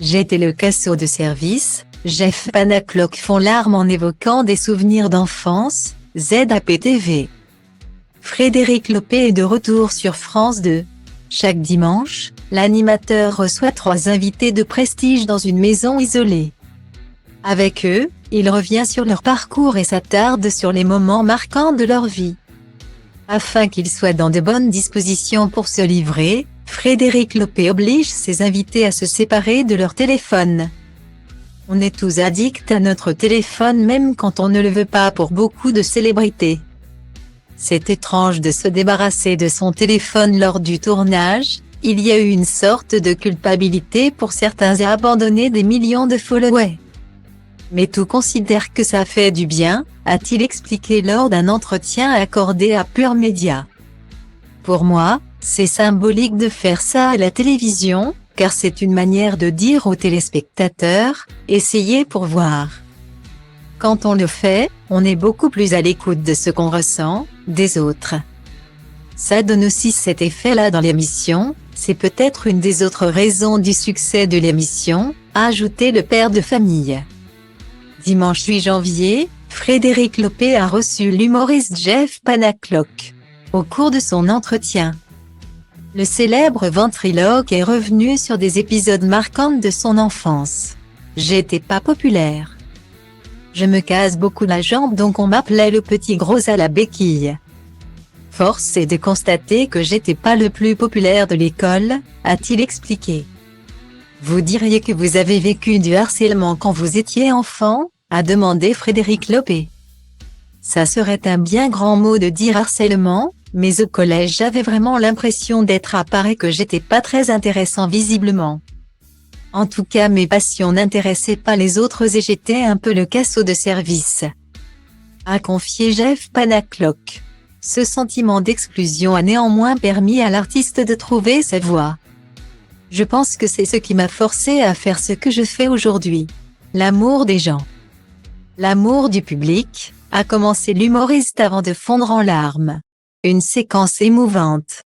J'étais le casso de service, Jeff Panaclock fond larmes en évoquant des souvenirs d'enfance, ZAPTV. Frédéric Lopez est de retour sur France 2. Chaque dimanche, l'animateur reçoit 3 invités de prestige dans une maison isolée. Avec eux, il revient sur leur parcours et s'attarde sur les moments marquants de leur vie. Afin qu'ils soient dans de bonnes dispositions pour se livrer, Frédéric Lopez oblige ses invités à se séparer de leur téléphone. On est tous addicts à notre téléphone même quand on ne le veut pas pour beaucoup de célébrités. C'est étrange de se débarrasser de son téléphone lors du tournage, il y a eu une sorte de culpabilité pour certains à abandonner des millions de followers. Mais tout considère que ça fait du bien, a-t-il expliqué lors d'un entretien accordé à Pure Média. Pour moi, c'est symbolique de faire ça à la télévision, car c'est une manière de dire aux téléspectateurs, essayez pour voir. Quand on le fait, on est beaucoup plus à l'écoute de ce qu'on ressent, des autres. Ça donne aussi cet effet-là dans l'émission, c'est peut-être une des autres raisons du succès de l'émission, a ajouté le père de famille. Dimanche 8 janvier, Frédéric Lopez a reçu l'humoriste Jeff Panaclock. Au cours de son entretien, le célèbre ventriloque est revenu sur des épisodes marquants de son enfance. J'étais pas populaire. Je me casse beaucoup la jambe donc on m'appelait le petit gros à la béquille. Force est de constater que j'étais pas le plus populaire de l'école, a-t-il expliqué. Vous diriez que vous avez vécu du harcèlement quand vous étiez enfant, a demandé Frédéric Lopez. Ça serait un bien grand mot de dire harcèlement, mais au collège j'avais vraiment l'impression d'être à part et que j'étais pas très intéressant visiblement. En tout cas mes passions n'intéressaient pas les autres et j'étais un peu le casso de service. A confié Jeff Panaclock. Ce sentiment d'exclusion a néanmoins permis à l'artiste de trouver sa voie. Je pense que c'est ce qui m'a forcé à faire ce que je fais aujourd'hui. L'amour des gens. L'amour du public, a commencé l'humoriste avant de fondre en larmes. Une séquence émouvante.